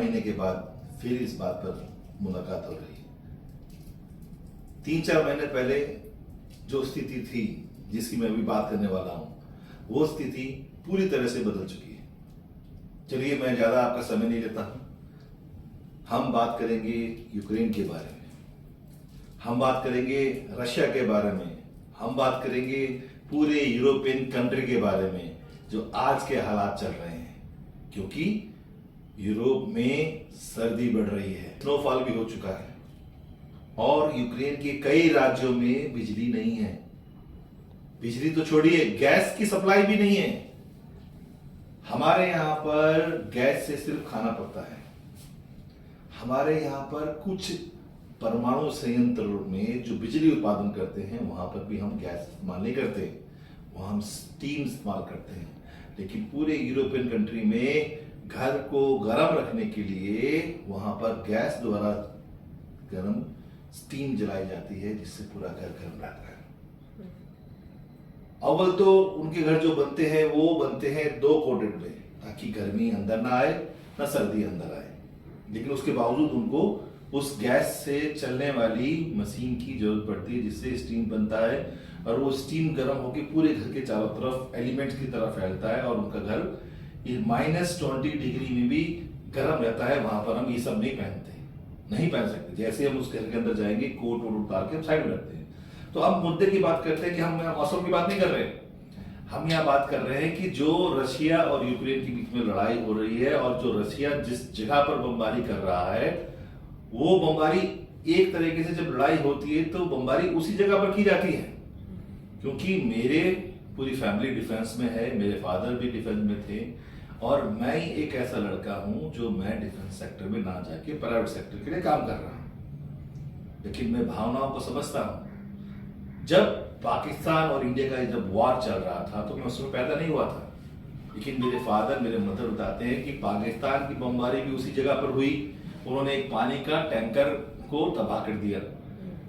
महीने के बाद फिर इस बात पर मुलाकात हो रही है। 3-4 महीने पहले जो स्थिति थी जिसकी मैं अभी बात करने वाला हूं, वो स्थिति पूरी तरह से बदल चुकी है। चलिए, मैं ज्यादा आपका समय नहीं लेता हूं। हम बात करेंगे यूक्रेन के बारे में, हम बात करेंगे रशिया के बारे में, हम बात करेंगे पूरे यूरोपियन कंट्री के बारे में जो आज के हालात चल रहे हैं। क्योंकि यूरोप में सर्दी बढ़ रही है, स्नोफॉल भी हो चुका है और यूक्रेन के कई राज्यों में बिजली नहीं है। बिजली तो छोड़िए, गैस की सप्लाई भी नहीं है। हमारे यहां पर गैस से सिर्फ खाना पकता है। हमारे यहां पर कुछ परमाणु संयंत्र में जो बिजली उत्पादन करते हैं वहां पर भी हम गैस इस्तेमाल नहीं करते, वहां हम स्टीम इस्तेमाल करते हैं। लेकिन पूरे यूरोपियन कंट्री में घर को गर्म रखने के लिए वहां पर गैस द्वारा गर्म स्टीम जलाई जाती है, जिससे पूरा घर गर्म रहता है। अव्वल तो उनके घर जो बनते हैं वो बनते हैं 2 कोटेड में, ताकि गर्मी अंदर ना आए ना सर्दी अंदर आए। लेकिन उसके बावजूद उनको उस गैस से चलने वाली मशीन की जरूरत पड़ती है, जिससे स्टीम बनता है और वो स्टीम गर्म होकर पूरे घर के चारों तरफ एलिमेंट्स की तरफ फैलता है और उनका घर -20 डिग्री में भी गर्म रहता है। वहां पर हम ये सब नहीं पहन सकते। जैसे हम उस घर के अंदर जाएंगे, कोट वोट उतार के हम साइड में रखते हैं। तो अब मुद्दे की बात करते हैं कि हम मौसम की बात नहीं कर रहे, हम यहाँ बात कर रहे हैं कि जो रशिया और यूक्रेन के बीच में लड़ाई हो रही है और जो रशिया जिस जगह पर बमबारी कर रहा है, वो बमबारी एक तरीके से जब लड़ाई होती है तो बमबारी उसी जगह पर की जाती है। क्योंकि मेरे पूरी फैमिली डिफेंस में है, मेरे फादर भी डिफेंस में थे और मैं ही एक ऐसा लड़का हूं जो मैं डिफेंस सेक्टर में ना जाके प्राइवेट सेक्टर के लिए काम कर रहा हूं। लेकिन मैं भावनाओं को समझता हूं। जब पाकिस्तान और इंडिया का जब वॉर चल रहा था तो मैं उसमें पैदा नहीं हुआ था, लेकिन मेरे फादर, मेरे मदर बताते हैं कि पाकिस्तान की बमबारी भी उसी जगह पर हुई। उन्होंने एक पानी का टैंकर को तबाह कर दिया,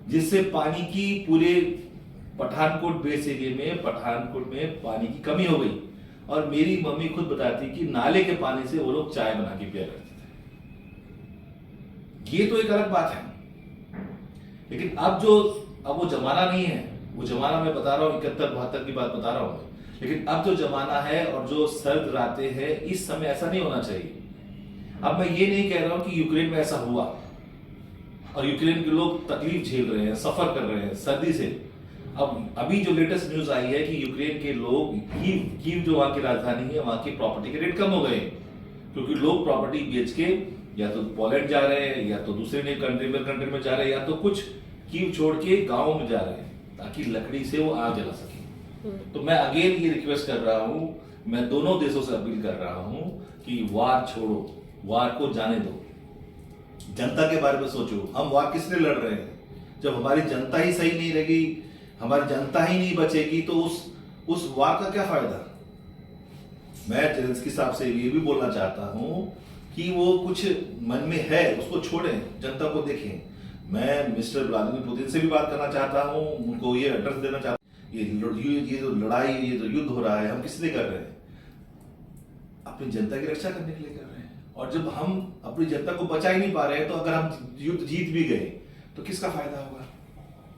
जिससे पानी की पूरे पठानकोट बेस एरिया में, पठानकोट में पानी की कमी हो गई। और मेरी मम्मी खुद बताती कि नाले के पानी से वो लोग चाय बना के पिया करते थे। ये तो एक अलग बात है। लेकिन अब वो जमाना नहीं है। वो जमाना मैं बता रहा हूं, 71-72 की बात बता रहा हूं मैं। लेकिन अब जो जमाना है और जो सर्द रातें हैं, इस समय ऐसा नहीं होना चाहिए। अब मैं ये नहीं कह रहा हूं कि यूक्रेन में ऐसा हुआ और यूक्रेन के लोग तकलीफ झेल रहे हैं, सफर कर रहे हैं सर्दी से। अब अभी जो लेटेस्ट न्यूज आई है कि यूक्रेन के लोग कीव जो वहां की राजधानी है, वहां की प्रॉपर्टी के रेट कम हो गए, क्योंकि लोग प्रॉपर्टी बेच के या तो पोलैंड जा रहे हैं या तो दूसरे कंट्री में जा रहे हैं या तो कुछ कीव छोड़ के गाँव में जा रहे हैं ताकि लकड़ी से वो आग जला सके। तो मैं अगेन ये रिक्वेस्ट कर रहा हूं, मैं दोनों देशों से अपील कर रहा हूं कि वार छोड़ो, वार को जाने दो, जनता के बारे में सोचो। हम वार किस लिए लड़ रहे हैं? जब हमारी जनता ही सही नहीं रहेगी, हमारी जनता ही नहीं बचेगी, तो उस वार का क्या फायदा? मैं जेलेंस्की साहब से ये भी बोलना चाहता हूं कि वो कुछ मन में है उसको छोड़ें, जनता को देखें। मैं मिस्टर व्लादिमीर पुतिन से भी बात करना चाहता हूं, उनको ये एड्रेस देना चाहता हूं, ये जो लड़ाई, ये जो युद्ध हो रहा है, हम किस लिए कर रहे हैं? अपनी जनता की रक्षा करने के लिए कर रहे हैं। और जब हम अपनी जनता को बचा ही नहीं पा रहे हैं, तो अगर हम युद्ध जीत भी गए तो किसका फायदा होगा?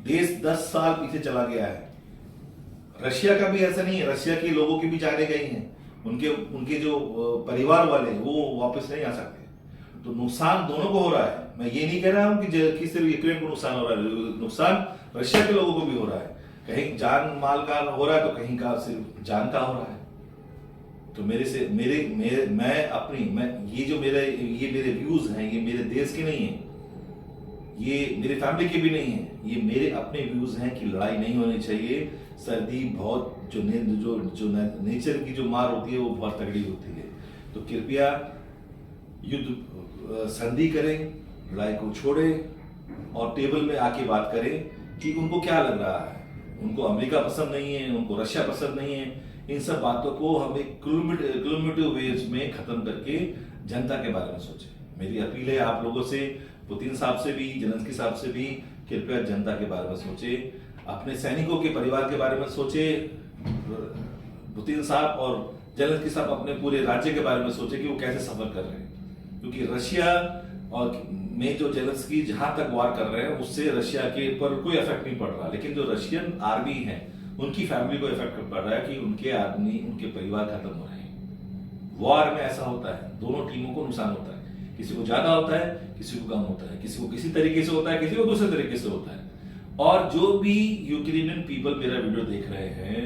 देश 10 साल पीछे चला गया है। रशिया का भी ऐसा नहीं है, रशिया के लोगों की भी जाने गई हैं, उनके जो परिवार वाले वो वापस नहीं आ सकते। तो नुकसान दोनों को हो रहा है। मैं ये नहीं कह रहा हूं कि सिर्फ यूक्रेन को नुकसान हो रहा है, नुकसान रशिया के लोगों को भी हो रहा है। कहीं जान माल का हो रहा है तो कहीं का सिर्फ जान का हो रहा है। तो ये मेरे व्यूज हैं, ये मेरे देश के नहीं है, ये मेरे फैमिली के भी नहीं है, ये मेरे अपने व्यूज हैं कि लड़ाई नहीं होनी चाहिए। सर्दी बहुत जो नेचर की जो मार होती है वो बहुत तगड़ी होती है। तो कृपया युद्ध संधि करें, लड़ाई को छोड़ें और टेबल में आके बात करें कि उनको क्या लग रहा है। उनको अमेरिका पसंद नहीं है, उनको रशिया पसंद नहीं है। इन सब बातों को हम एक क्यूमुलेटिव वेज में खत्म करके जनता के बारे में सोचें। मेरी अपील है आप लोगों से, पुतिन साहब से भी, जेलेंस्की साहब से भी, कृपया जनता के बारे में सोचे, अपने सैनिकों के परिवार के बारे में सोचे। पुतिन साहब और जेलेंस्की साहब अपने पूरे राज्य के बारे में सोचे कि वो कैसे सफर कर रहे हैं। क्योंकि रशिया और में जो जेलेंस्की जहां तक वार कर रहे हैं उससे रशिया के पर कोई इफेक्ट नहीं पड़ रहा, लेकिन जो रशियन आर्मी है उनकी फैमिली को इफेक्ट पड़ रहा है कि उनके आदमी, उनके परिवार खत्म हो रहे हैं। वॉर में ऐसा होता है, दोनों टीमों को नुकसान होता है, किसी को ज्यादा होता है, किसी को कम होता है, किसी को किसी तरीके से होता है, किसी को दूसरे तरीके से होता है। और जो भी यूक्रेनियन पीपल मेरा वीडियो देख रहे हैं,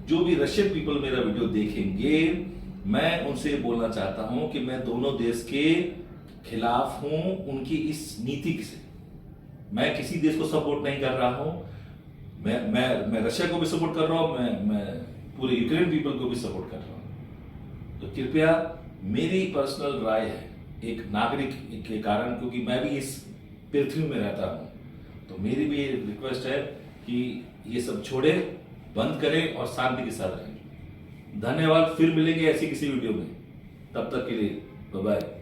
जो भी रशियन पीपल मेरा वीडियो देखेंगे, मैं उनसे बोलना चाहता हूं कि मैं दोनों देश के खिलाफ हूं उनकी इस नीति से। मैं किसी देश को सपोर्ट नहीं कर रहा हूं, मैं रशिया को भी सपोर्ट कर रहा हूं, मैं पूरे यूक्रेन पीपल को भी सपोर्ट कर रहा हूं। तो कृपया, मेरी पर्सनल राय है एक नागरिक के कारण, क्योंकि मैं भी इस पृथ्वी में रहता हूं, तो मेरी भी रिक्वेस्ट है कि ये सब छोड़े, बंद करें और शांति के साथ रहें। धन्यवाद, फिर मिलेंगे ऐसी किसी वीडियो में, तब तक के लिए बाय बाय।